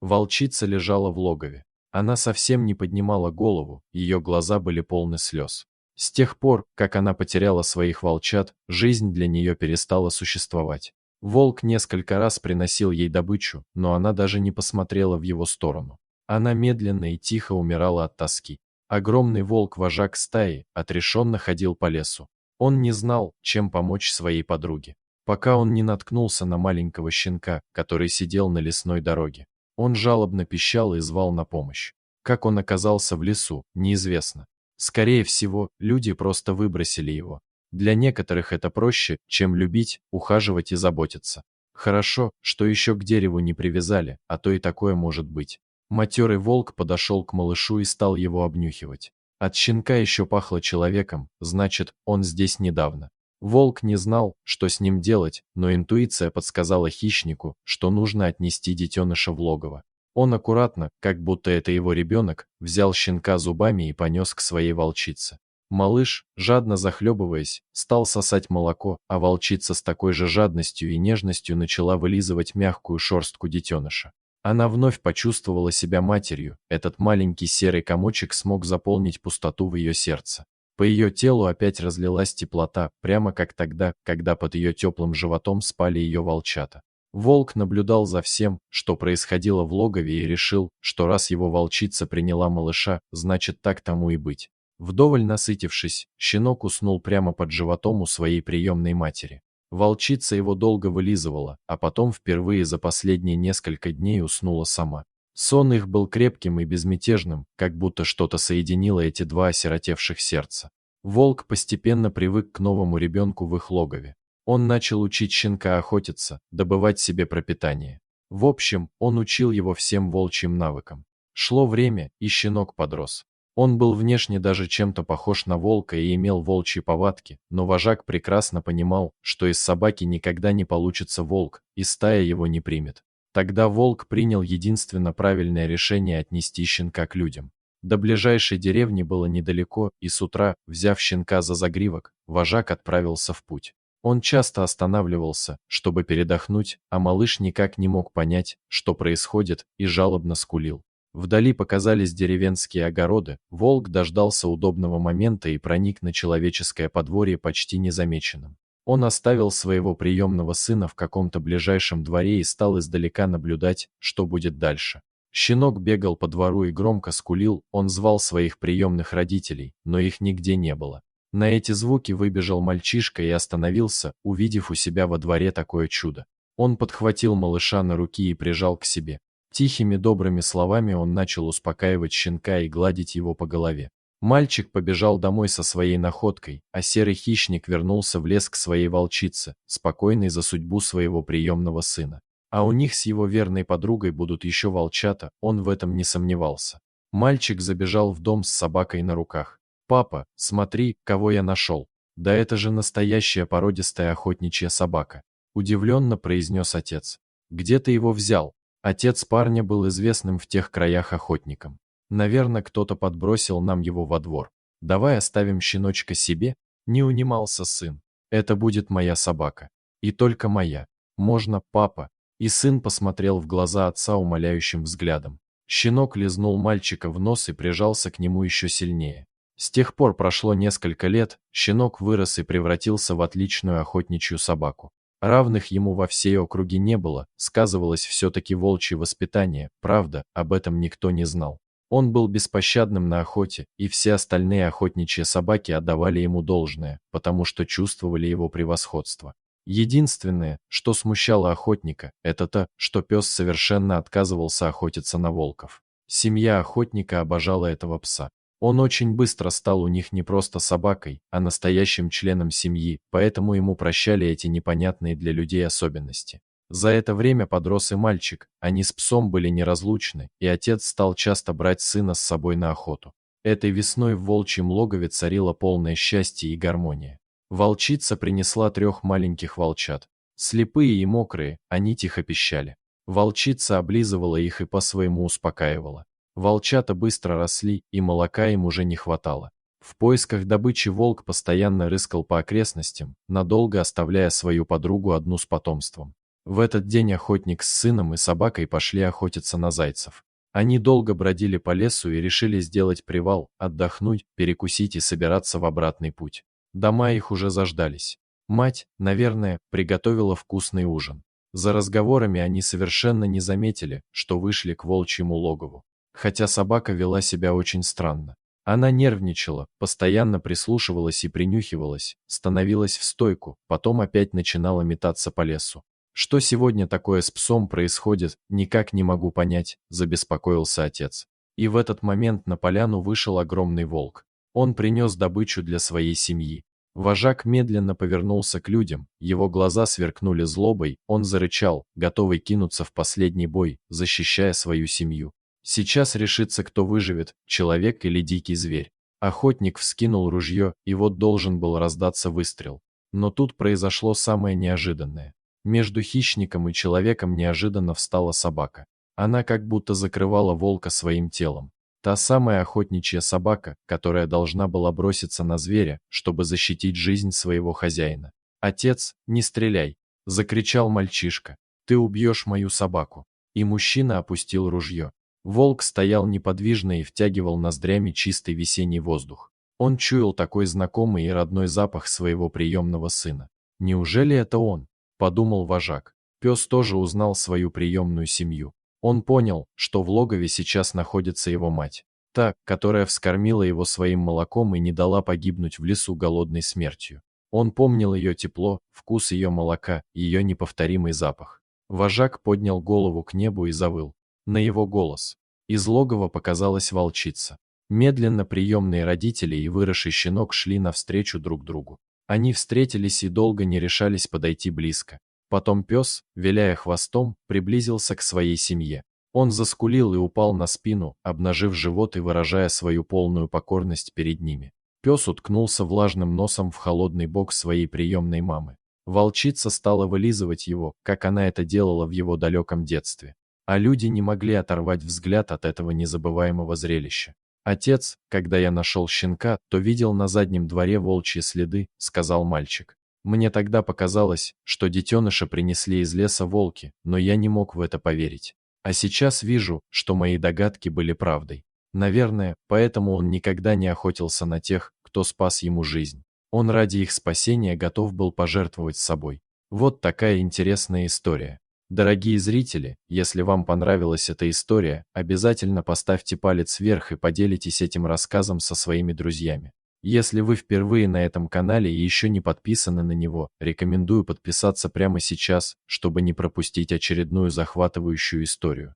Волчица лежала в логове. Она совсем не поднимала голову, ее глаза были полны слез. С тех пор, как она потеряла своих волчат, жизнь для нее перестала существовать. Волк несколько раз приносил ей добычу, но она даже не посмотрела в его сторону. Она медленно и тихо умирала от тоски. Огромный волк-вожак стаи отрешенно ходил по лесу. Он не знал, чем помочь своей подруге, пока он не наткнулся на маленького щенка, который сидел на лесной дороге. Он жалобно пищал и звал на помощь. Как он оказался в лесу, неизвестно. Скорее всего, люди просто выбросили его. Для некоторых это проще, чем любить, ухаживать и заботиться. Хорошо, что еще к дереву не привязали, а то и такое может быть. Матерый волк подошел к малышу и стал его обнюхивать. От щенка еще пахло человеком, значит, он здесь недавно. Волк не знал, что с ним делать, но интуиция подсказала хищнику, что нужно отнести детеныша в логово. Он аккуратно, как будто это его ребенок, взял щенка зубами и понес к своей волчице. Малыш, жадно захлебываясь, стал сосать молоко, а волчица с такой же жадностью и нежностью начала вылизывать мягкую шерстку детеныша. Она вновь почувствовала себя матерью, этот маленький серый комочек смог заполнить пустоту в ее сердце. По ее телу опять разлилась теплота, прямо как тогда, когда под ее теплым животом спали ее волчата. Волк наблюдал за всем, что происходило в логове, и решил, что раз его волчица приняла малыша, значит так тому и быть. Вдоволь насытившись, щенок уснул прямо под животом у своей приемной матери. Волчица его долго вылизывала, а потом впервые за последние несколько дней уснула сама. Сон их был крепким и безмятежным, как будто что-то соединило эти два осиротевших сердца. Волк постепенно привык к новому ребенку в их логове. Он начал учить щенка охотиться, добывать себе пропитание. В общем, он учил его всем волчьим навыкам. Шло время, и щенок подрос. Он был внешне даже чем-то похож на волка и имел волчьи повадки, но вожак прекрасно понимал, что из собаки никогда не получится волк, и стая его не примет. Тогда волк принял единственно правильное решение отнести щенка к людям. До ближайшей деревни было недалеко, и с утра, взяв щенка за загривок, вожак отправился в путь. Он часто останавливался, чтобы передохнуть, а малыш никак не мог понять, что происходит, и жалобно скулил. Вдали показались деревенские огороды, волк дождался удобного момента и проник на человеческое подворье почти незамеченным. Он оставил своего приемного сына в каком-то ближайшем дворе и стал издалека наблюдать, что будет дальше. Щенок бегал по двору и громко скулил, он звал своих приемных родителей, но их нигде не было. На эти звуки выбежал мальчишка и остановился, увидев у себя во дворе такое чудо. Он подхватил малыша на руки и прижал к себе. Тихими добрыми словами он начал успокаивать щенка и гладить его по голове. Мальчик побежал домой со своей находкой, а серый хищник вернулся в лес к своей волчице, спокойный за судьбу своего приемного сына. А у них с его верной подругой будут еще волчата, он в этом не сомневался. Мальчик забежал в дом с собакой на руках. «Папа, смотри, кого я нашел. Да это же настоящая породистая охотничья собака», – удивленно произнес отец. «Где ты его взял?» Отец парня был известным в тех краях охотником. «Наверное, кто-то подбросил нам его во двор. Давай оставим щеночка себе», – не унимался сын. «Это будет моя собака. И только моя. Можно, папа?» И сын посмотрел в глаза отца умоляющим взглядом. Щенок лизнул мальчика в нос и прижался к нему еще сильнее. С тех пор прошло несколько лет, щенок вырос и превратился в отличную охотничью собаку. Равных ему во всей округе не было, сказывалось все-таки волчье воспитание, правда, об этом никто не знал. Он был беспощадным на охоте, и все остальные охотничьи собаки отдавали ему должное, потому что чувствовали его превосходство. Единственное, что смущало охотника, это то, что пес совершенно отказывался охотиться на волков. Семья охотника обожала этого пса. Он очень быстро стал у них не просто собакой, а настоящим членом семьи, поэтому ему прощали эти непонятные для людей особенности. За это время подрос и мальчик, они с псом были неразлучны, и отец стал часто брать сына с собой на охоту. Этой весной в волчьем логове царило полное счастье и гармония. Волчица принесла 3 маленьких волчат. Слепые и мокрые, они тихо пищали. Волчица облизывала их и по-своему успокаивала. Волчата быстро росли, и молока им уже не хватало. В поисках добычи волк постоянно рыскал по окрестностям, надолго оставляя свою подругу одну с потомством. В этот день охотник с сыном и собакой пошли охотиться на зайцев. Они долго бродили по лесу и решили сделать привал, отдохнуть, перекусить и собираться в обратный путь. Дома их уже заждались. Мать, наверное, приготовила вкусный ужин. За разговорами они совершенно не заметили, что вышли к волчьему логову. Хотя собака вела себя очень странно. Она нервничала, постоянно прислушивалась и принюхивалась, становилась в стойку, потом опять начинала метаться по лесу. «Что сегодня такое с псом происходит, никак не могу понять», – забеспокоился отец. И в этот момент на поляну вышел огромный волк. Он принес добычу для своей семьи. Вожак медленно повернулся к людям, его глаза сверкнули злобой, он зарычал, готовый кинуться в последний бой, защищая свою семью. Сейчас решится, кто выживет, человек или дикий зверь. Охотник вскинул ружье, и вот должен был раздаться выстрел. Но тут произошло самое неожиданное. Между хищником и человеком неожиданно встала собака. Она как будто закрывала волка своим телом. Та самая охотничья собака, которая должна была броситься на зверя, чтобы защитить жизнь своего хозяина. «Отец, не стреляй!» – закричал мальчишка. «Ты убьешь мою собаку!» И мужчина опустил ружье. Волк стоял неподвижно и втягивал ноздрями чистый весенний воздух. Он чуял такой знакомый и родной запах своего приемного сына. «Неужели это он?» – подумал вожак. Пес тоже узнал свою приемную семью. Он понял, что в логове сейчас находится его мать. Та, которая вскормила его своим молоком и не дала погибнуть в лесу голодной смертью. Он помнил ее тепло, вкус ее молока, ее неповторимый запах. Вожак поднял голову к небу и завыл. На его голос. Из логова показалась волчица. Медленно приемные родители и выросший щенок шли навстречу друг другу. Они встретились и долго не решались подойти близко. Потом пес, виляя хвостом, приблизился к своей семье. Он заскулил и упал на спину, обнажив живот и выражая свою полную покорность перед ними. Пес уткнулся влажным носом в холодный бок своей приемной мамы. Волчица стала вылизывать его, как она это делала в его далеком детстве. А люди не могли оторвать взгляд от этого незабываемого зрелища. «Отец, когда я нашел щенка, то видел на заднем дворе волчьи следы», — сказал мальчик. «Мне тогда показалось, что детеныша принесли из леса волки, но я не мог в это поверить. А сейчас вижу, что мои догадки были правдой. Наверное, поэтому он никогда не охотился на тех, кто спас ему жизнь. Он ради их спасения готов был пожертвовать собой». Вот такая интересная история. Дорогие зрители, если вам понравилась эта история, обязательно поставьте палец вверх и поделитесь этим рассказом со своими друзьями. Если вы впервые на этом канале и еще не подписаны на него, рекомендую подписаться прямо сейчас, чтобы не пропустить очередную захватывающую историю.